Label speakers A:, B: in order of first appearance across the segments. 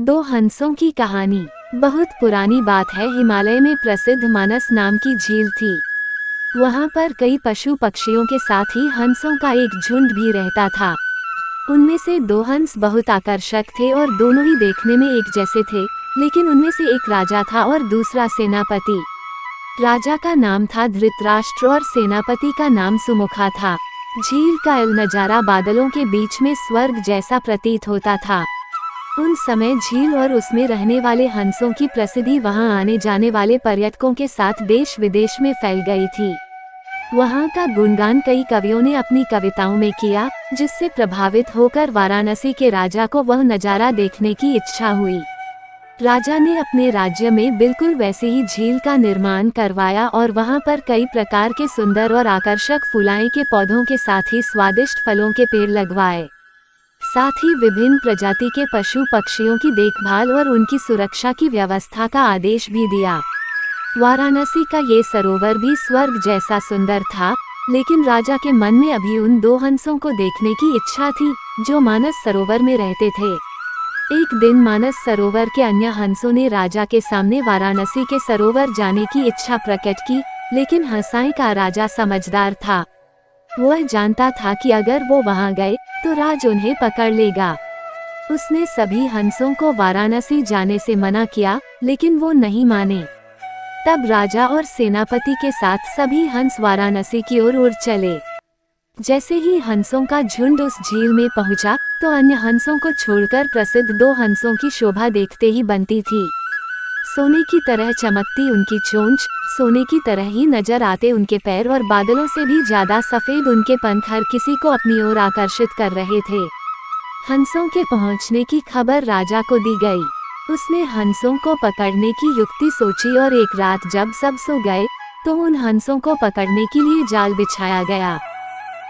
A: दो हंसों की कहानी। बहुत पुरानी बात है, हिमालय में प्रसिद्ध मानस नाम की झील थी। वहाँ पर कई पशु पक्षियों के साथ ही हंसों का एक झुंड भी रहता था। उनमें से दो हंस बहुत आकर्षक थे और दोनों ही देखने में एक जैसे थे, लेकिन उनमें से एक राजा था और दूसरा सेनापति। राजा का नाम था धृतराष्ट्र और सेनापति का नाम सुमुखा था। झील का नजारा बादलों के बीच में स्वर्ग जैसा प्रतीत होता था। उन समय झील और उसमें रहने वाले हंसों की प्रसिद्धि वहां आने जाने वाले पर्यटकों के साथ देश विदेश में फैल गई थी। वहां का गुणगान कई कवियों ने अपनी कविताओं में किया, जिससे प्रभावित होकर वाराणसी के राजा को वह नजारा देखने की इच्छा हुई। राजा ने अपने राज्य में बिल्कुल वैसे ही झील का निर्माण करवाया और वहां पर कई प्रकार के सुंदर और आकर्षक फुलाए के पौधों के साथ ही स्वादिष्ट फलों के पेड़ लगवाए। साथ ही विभिन्न प्रजाति के पशु पक्षियों की देखभाल और उनकी सुरक्षा की व्यवस्था का आदेश भी दिया। वाराणसी का ये सरोवर भी स्वर्ग जैसा सुंदर था, लेकिन राजा के मन में अभी उन दो हंसों को देखने की इच्छा थी, जो मानस सरोवर में रहते थे। एक दिन मानस सरोवर के अन्य हंसों ने राजा के सामने वाराणसी के सरोवर जाने की इच्छा प्रकट की, लेकिन हंसाई का राजा समझदार था। वह जानता था कि अगर वो वहां गए तो राज उन्हें पकड़ लेगा। उसने सभी हंसों को वाराणसी जाने से मना किया, लेकिन वो नहीं माने। तब राजा और सेनापति के साथ सभी हंस वाराणसी की ओर उड़ चले। जैसे ही हंसों का झुंड उस झील में पहुंचा, तो अन्य हंसों को छोड़कर प्रसिद्ध दो हंसों की शोभा देखते ही बनती थी। सोने की तरह चमकती उनकी चोंच, सोने की तरह ही नजर आते उनके पैर और बादलों से भी ज्यादा सफेद उनके पंख हर किसी को अपनी ओर आकर्षित कर रहे थे। हंसों के पहुंचने की खबर राजा को दी गई। उसने हंसों को पकड़ने की युक्ति सोची और एक रात जब सब सो गए, तो उन हंसों को पकड़ने के लिए जाल बिछाया गया।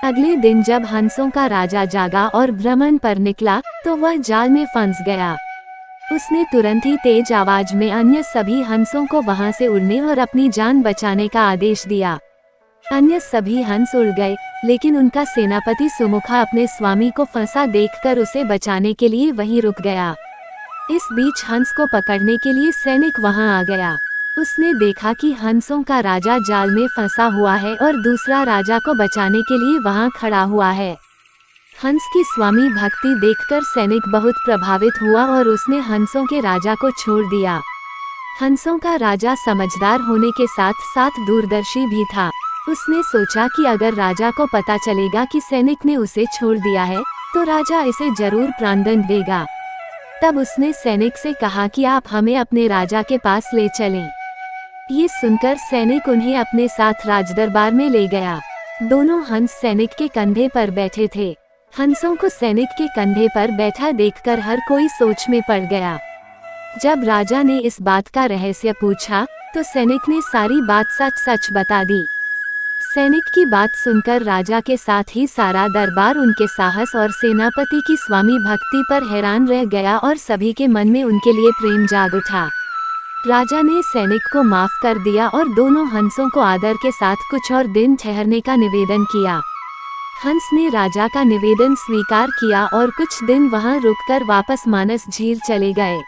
A: अगले दिन जब हंसों का राजा जागा और भ्रमण पर निकला, तो वह जाल में फंस गया। उसने तुरंत ही तेज आवाज में अन्य सभी हंसों को वहां से उड़ने और अपनी जान बचाने का आदेश दिया। अन्य सभी हंस उड़ गए, लेकिन उनका सेनापति सुमुखा अपने स्वामी को फंसा देखकर उसे बचाने के लिए वहीं रुक गया। इस बीच हंस को पकड़ने के लिए सैनिक वहां आ गया। उसने देखा कि हंसों का राजा जाल में फंसा हुआ है और दूसरा राजा को बचाने के लिए वहां खड़ा हुआ है। हंस की स्वामी भक्ति देखकर सैनिक बहुत प्रभावित हुआ और उसने हंसों के राजा को छोड़ दिया। हंसों का राजा समझदार होने के साथ साथ दूरदर्शी भी था। उसने सोचा कि अगर राजा को पता चलेगा कि सैनिक ने उसे छोड़ दिया है, तो राजा इसे जरूर प्राणदंड देगा। तब उसने सैनिक से कहा कि आप हमें अपने राजा के पास ले चलें। ये सुनकर सैनिक उन्हें अपने साथ राजदरबार में ले गया। दोनों हंस सैनिक के कंधे पर बैठे थे। हंसों को सैनिक के कंधे पर बैठा देखकर हर कोई सोच में पड़ गया। जब राजा ने इस बात का रहस्य पूछा, तो सैनिक ने सारी बात सच सच बता दी। सैनिक की बात सुनकर राजा के साथ ही सारा दरबार उनके साहस और सेनापति की स्वामी भक्ति पर हैरान रह गया और सभी के मन में उनके लिए प्रेम जाग उठा। राजा ने सैनिक को माफ कर दिया और दोनों हंसों को आदर के साथ कुछ और दिन ठहरने का निवेदन किया। हंस ने राजा का निवेदन स्वीकार किया और कुछ दिन वहां रुककर वापस मानस झील चले गए।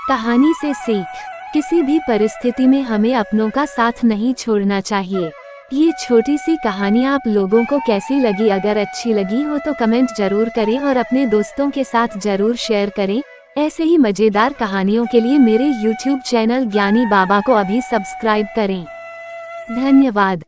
A: कहानी से सीख: किसी भी परिस्थिति में हमें अपनों का साथ नहीं छोड़ना चाहिए। ये छोटी सी कहानी आप लोगों को कैसी लगी? अगर अच्छी लगी हो तो कमेंट जरूर करें और अपने दोस्तों के साथ जरूर शेयर करें। ऐसे ही मजेदार कहानियों के लिए मेरे YouTube चैनल ज्ञानी बाबा को अभी सब्सक्राइब करें। धन्यवाद।